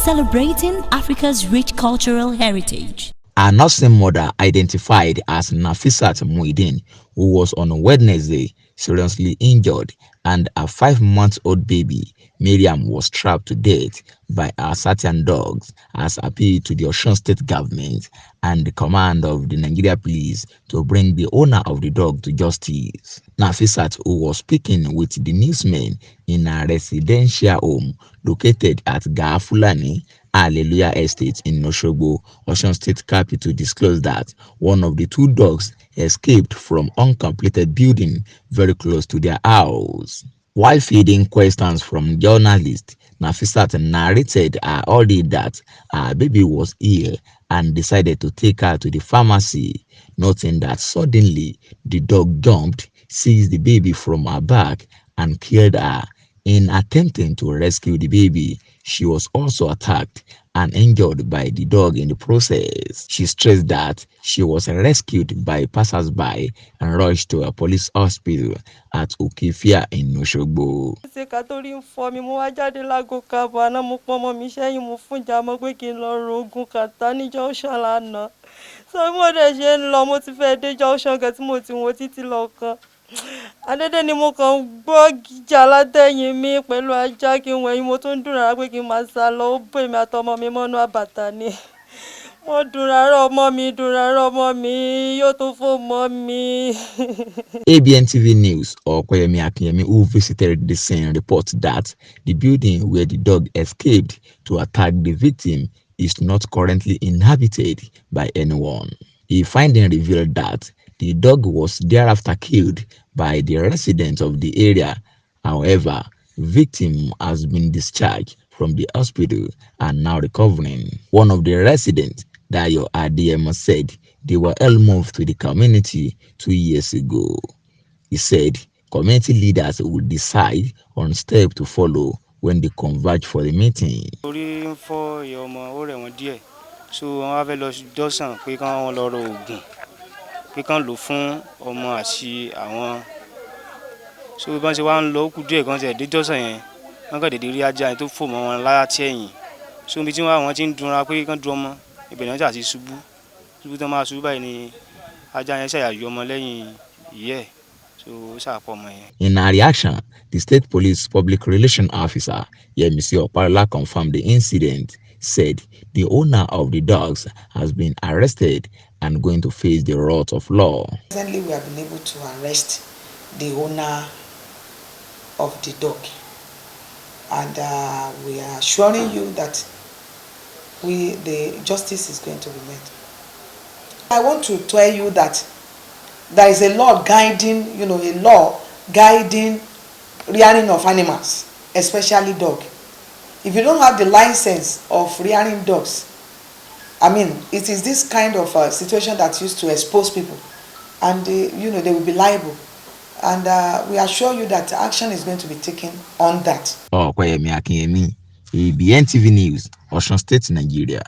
celebrating Africa's rich cultural heritage. A nursing mother identified as Nafisat Muideen, who was on Wednesday seriously injured, and a 5-month-old baby, Miriam, was trapped to death by a certain dogs, has appealed to the Osun state government and the command of the Nigeria police to bring the owner of the dog to justice. Nafisat, who was speaking with the newsmen in a residential home located at Gafulani Hallelujah Estate in Osogbo, Osun State Capital, disclosed that one of the 2 dogs escaped from uncompleted building very close to their house. While feeding questions from journalists, Nafisat narrated her ordeal that her baby was ill and decided to take her to the pharmacy, noting that suddenly the dog jumped, seized the baby from her back, and killed her. In attempting to rescue the baby, she was also attacked and injured by the dog in the process. She stressed that she was rescued by passers-by and rushed to a police hospital at Okefia in Osogbo. Adede ni mo kàn gbọ́ gìjà látẹ̀yìn mi pẹ̀lú ajá kí n wẹ̀yìn mo tún dùn rárá pé kí n máa sá lọ ó bò èmi àtọmọ mi mọ́nú àbàtà ni. Mo dùn rárá ọmọ mi yóò tún fò mọ́ mi. Abntv News Okoyemi Akinyemi, who visited the scene, reports that the building where the dog escaped to attack the victim is not currently inhabited by anyone. A finding revealed that the dog was thereafter killed by the residents of the area. However, the victim has been discharged from the hospital and now recovering. One of the residents, Dayo Adeyemo, said they were all moved to the community 2 years ago. He said community leaders will decide on steps to follow when they converge for the meeting. Pé kán lò fún ọmọ àti àwọn so bí wọ́n ṣe wá ń lọ kú díẹ̀ kan ṣe dé jọ́sàn yẹn wọ́n kàn dédé rí ajá yẹn tó fò mọ́ wọn láti ẹ̀yìn so ibi tí wọ́n ti ń dunra pé kán du ọmọ ibẹ̀ náà jà sí ṣubú tán máa ṣubú báyìí ni ajá yẹn ṣàyà yọ ọmọ lẹ́yìn ìyẹ́ so ó ṣàpọ̀ ọmọ yẹn. In a reaction, the state police public relations officer Yemisi Opalola confirmed the incident, said the owner of the dogs has been arrested and going to face the wrath of law. Recently, we have been able to arrest the owner of the dog, and we are assuring you that the justice is going to be made. I want to tell you that there is a law guiding, a law guiding rearing of animals, especially dog. If you don't have the license of rearing dogs, it is this kind of situation that used to expose people, and they will be liable. And we assure you that action is going to be taken on that. Okoyemi Akinyemi, Abntv News, Osun State, Nigeria.